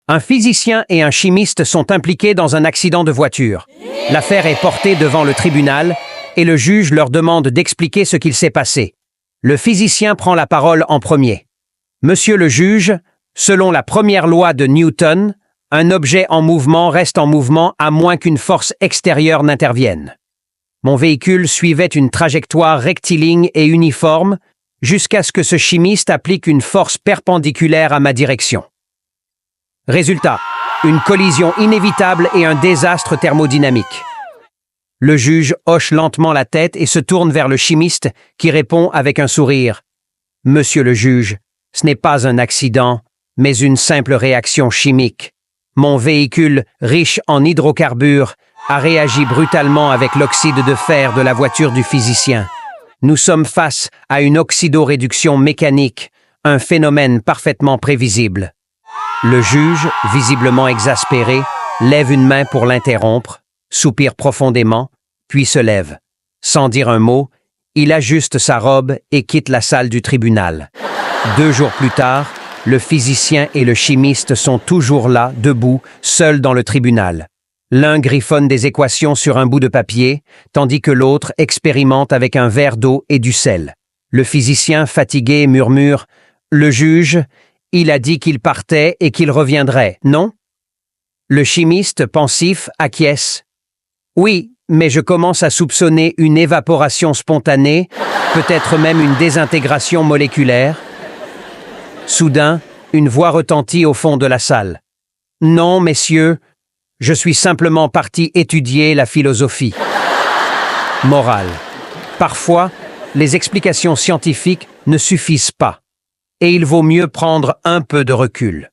Un physicien et un chimiste sont impliqués dans un accident de voiture. L'affaire est portée devant le tribunal et le juge leur demande d'expliquer ce qu'il s'est passé. Le physicien prend la parole en premier. Monsieur le juge, selon la première loi de Newton, un objet en mouvement reste en mouvement à moins qu'une force extérieure n'intervienne. Mon véhicule suivait une trajectoire rectiligne et uniforme jusqu'à ce que ce chimiste applique une force perpendiculaire à ma direction. Résultat, une collision inévitable et un désastre thermodynamique. Le juge hoche lentement la tête et se tourne vers le chimiste qui répond avec un sourire. « Monsieur le juge, ce n'est pas un accident, mais une simple réaction chimique. Mon véhicule, riche en hydrocarbures, a réagi brutalement avec l'oxyde de fer de la voiture du physicien. Nous sommes face à une oxydoréduction mécanique, un phénomène parfaitement prévisible. » Le juge, visiblement exaspéré, lève une main pour l'interrompre, soupire profondément, puis se lève. Sans dire un mot, il ajuste sa robe et quitte la salle du tribunal. 2 jours plus tard, le physicien et le chimiste sont toujours là, debout, seuls dans le tribunal. L'un griffonne des équations sur un bout de papier, tandis que l'autre expérimente avec un verre d'eau et du sel. Le physicien, fatigué, murmure « Le juge, il a dit qu'il partait et qu'il reviendrait, non ?» Le chimiste, pensif, acquiesce. « Oui, mais je commence à soupçonner une évaporation spontanée, peut-être même une désintégration moléculaire. » Soudain, une voix retentit au fond de la salle. « Non, messieurs, je suis simplement parti étudier la philosophie. » Morale. Parfois, les explications scientifiques ne suffisent pas, et il vaut mieux prendre un peu de recul.